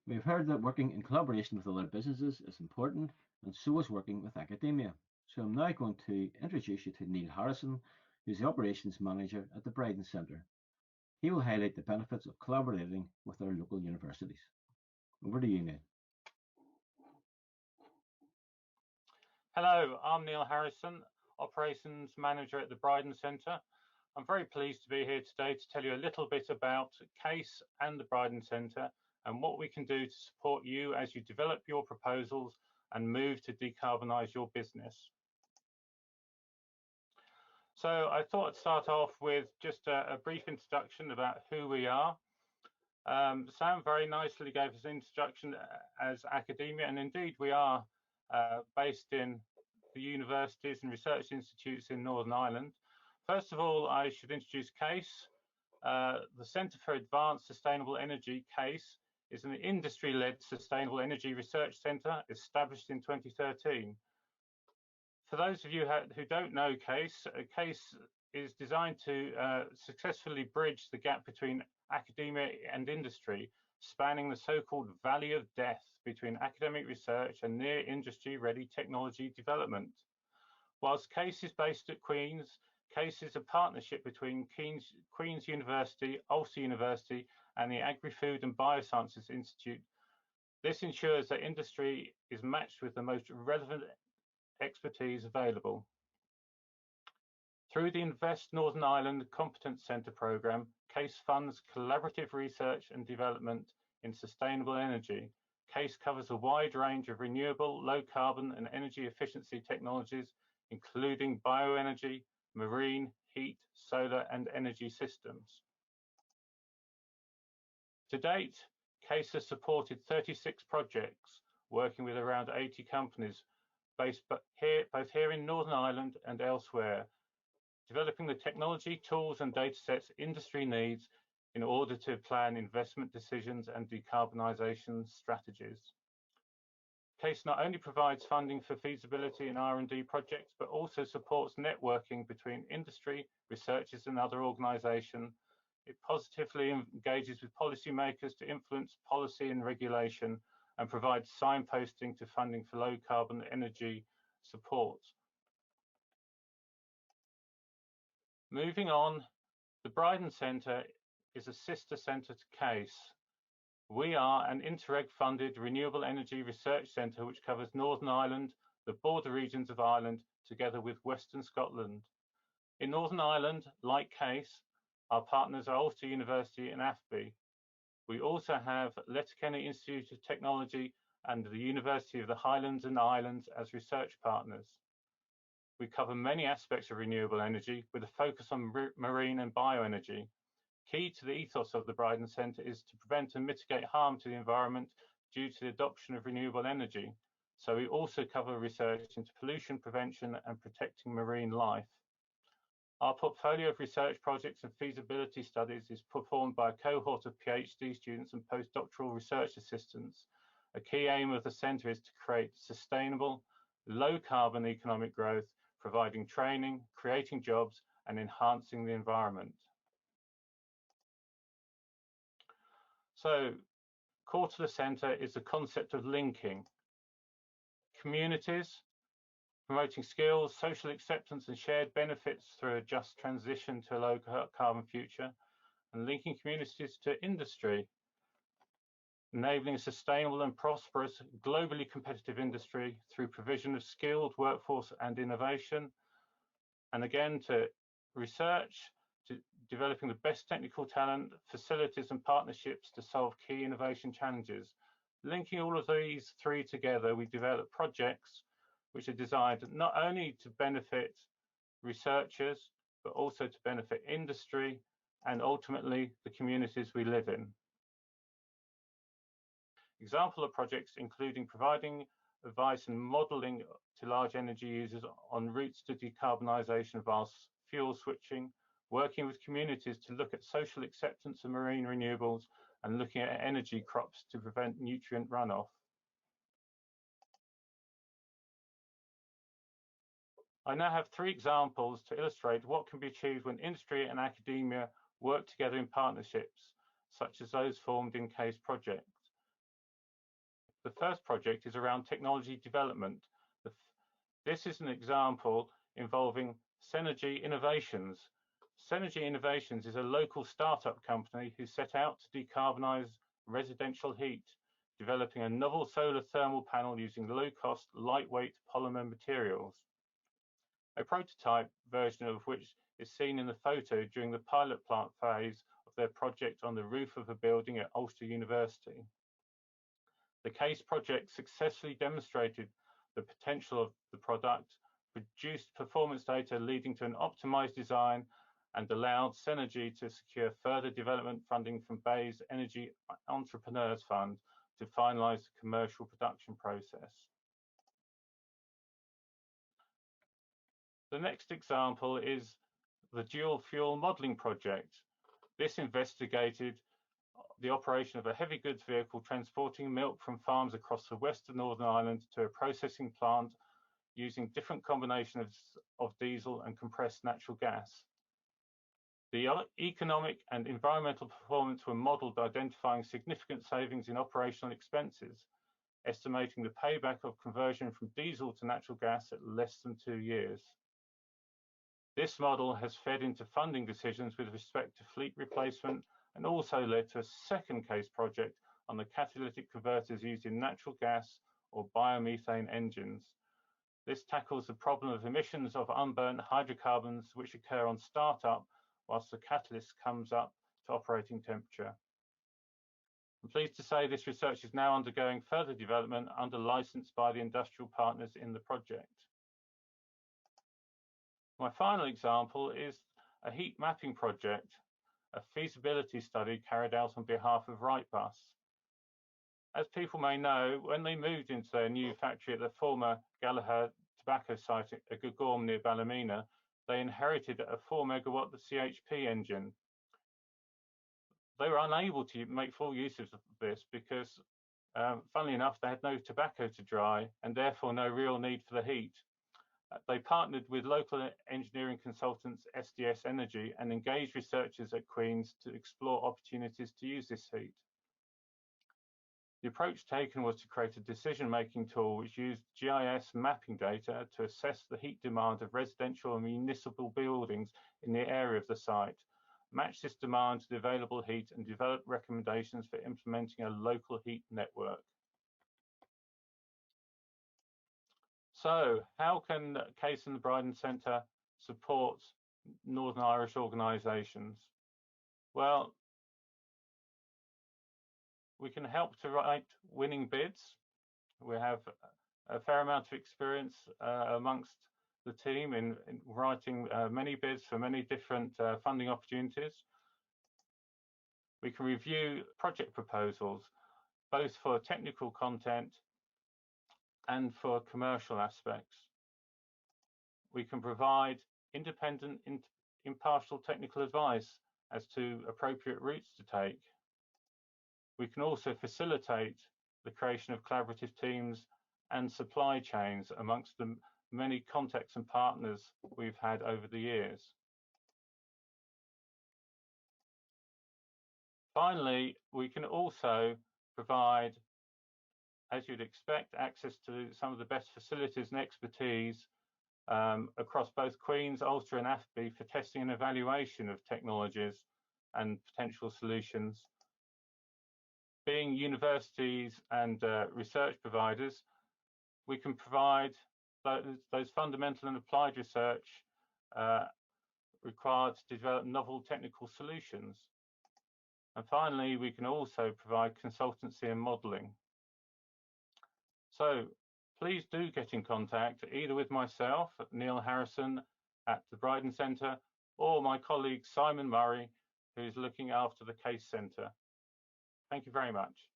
We've heard that working in collaboration with other businesses is important, and so is working with academia. So I'm now going to introduce you to Neil Harrison, who's the Operations Manager at the Bryden Centre. He will highlight the benefits of collaborating with our local universities. Over to you, Neil. Hello, I'm Neil Harrison, Operations Manager at the Bryden Centre. I'm very pleased to be here today to tell you a little bit about CASE and the Bryden Centre and what we can do to support you as you develop your proposals and move to decarbonise your business. So I thought I'd start off with just a brief introduction about who we are. Sam very nicely gave us an introduction as academia, and indeed we are based in the universities and research institutes in Northern Ireland. First of all, I should introduce CASE. The Centre for Advanced Sustainable Energy, CASE, is an industry-led sustainable energy research centre established in 2013. For those of you who don't know CASE, CASE is designed to successfully bridge the gap between academia and industry, spanning the so-called valley of death between academic research and near industry-ready technology development. Whilst CASE is based at Queen's, CASE is a partnership between Queen's University, Ulster University and the Agri-Food and Biosciences Institute. This ensures that industry is matched with the most relevant expertise available. Through the Invest Northern Ireland Competence Centre programme, CASE funds collaborative research and development in sustainable energy. CASE covers a wide range of renewable, low carbon and energy efficiency technologies, including bioenergy, marine, heat, solar and energy systems. To date, CASE has supported 36 projects, working with around 80 companies, based both here in Northern Ireland and elsewhere, developing the technology, tools and data sets industry needs in order to plan investment decisions and decarbonisation strategies. CASE not only provides funding for feasibility and R&D projects, but also supports networking between industry, researchers and other organisations. It positively engages with policymakers to influence policy and regulation and provides signposting to funding for low carbon energy support. Moving on, the Bryden Centre is a sister centre to CASE. We are an Interreg funded renewable energy research centre which covers Northern Ireland, the border regions of Ireland, together with Western Scotland. In Northern Ireland, like CASE, our partners are Ulster University and AFBI. We also have Letterkenny Institute of Technology and the University of the Highlands and Islands as research partners. We cover many aspects of renewable energy with a focus on marine and bioenergy. Key to the ethos of the Bryden Centre is to prevent and mitigate harm to the environment due to the adoption of renewable energy. So we also cover research into pollution prevention and protecting marine life. Our portfolio of research projects and feasibility studies is performed by a cohort of PhD students and postdoctoral research assistants. A key aim of the centre is to create sustainable, low carbon economic growth, providing training, creating jobs and enhancing the environment. So, core to the centre is the concept of linking communities, promoting skills, social acceptance and shared benefits through a just transition to a low carbon future, and linking communities to industry, enabling a sustainable and prosperous, globally competitive industry through provision of skilled workforce and innovation, and again to research, to developing the best technical talent, facilities and partnerships to solve key innovation challenges. Linking all of these three together, we develop projects which are designed not only to benefit researchers, but also to benefit industry and ultimately the communities we live in. Example of projects including providing advice and modelling to large energy users on routes to decarbonisation whilst fuel switching, working with communities to look at social acceptance of marine renewables and looking at energy crops to prevent nutrient runoff. I now have three examples to illustrate what can be achieved when industry and academia work together in partnerships, such as those formed in CASE projects. The first project is around technology development. This is an example involving Cenergy Innovations. Cenergy Innovations is a local startup company who set out to decarbonize residential heat, developing a novel solar thermal panel using low-cost, lightweight polymer materials. A prototype version of which is seen in the photo during the pilot plant phase of their project on the roof of a building at Ulster University. The CASE project successfully demonstrated the potential of the product, produced performance data leading to an optimized design, and allowed Cenergy to secure further development funding from BEIS Energy Entrepreneurs Fund to finalize the commercial production process. The next example is the dual fuel modelling project. This investigated the operation of a heavy goods vehicle transporting milk from farms across the west of Northern Ireland to a processing plant using different combinations of diesel and compressed natural gas. The economic and environmental performance were modelled, identifying significant savings in operational expenses, estimating the payback of conversion from diesel to natural gas at less than 2 years. This model has fed into funding decisions with respect to fleet replacement and also led to a second CASE project on the catalytic converters used in natural gas or biomethane engines. This tackles the problem of emissions of unburnt hydrocarbons which occur on startup whilst the catalyst comes up to operating temperature. I'm pleased to say this research is now undergoing further development under license by the industrial partners in the project. My final example is a heat mapping project, a feasibility study carried out on behalf of Wrightbus. As people may know, when they moved into their new factory at the former Gallagher tobacco site at Gogorm near Ballymena, they inherited a 4 megawatt CHP engine. They were unable to make full use of this because, funnily enough, they had no tobacco to dry and therefore no real need for the heat. They partnered with local engineering consultants SDS Energy and engaged researchers at Queen's to explore opportunities to use this heat. The approach taken was to create a decision-making tool which used GIS mapping data to assess the heat demand of residential and municipal buildings in the area of the site, match this demand to the available heat, and develop recommendations for implementing a local heat network. So, how can CASE and the Bryden Centre support Northern Irish organisations? Well, we can help to write winning bids. We have a fair amount of experience amongst the team in writing many bids for many different funding opportunities. We can review project proposals, both for technical content and for commercial aspects. We can provide independent, impartial technical advice as to appropriate routes to take. We can also facilitate the creation of collaborative teams and supply chains amongst the many contacts and partners we've had over the years. Finally, we can also provide, as you'd expect, access to some of the best facilities and expertise across both Queen's, Ulster and AFBI for testing and evaluation of technologies and potential solutions. Being universities and research providers, we can provide those fundamental and applied research required to develop novel technical solutions. And finally, we can also provide consultancy and modelling. So please do get in contact either with myself, Neil Harrison at the Bryden Centre, or my colleague Simon Murray, who's looking after the CASE Centre. Thank you very much.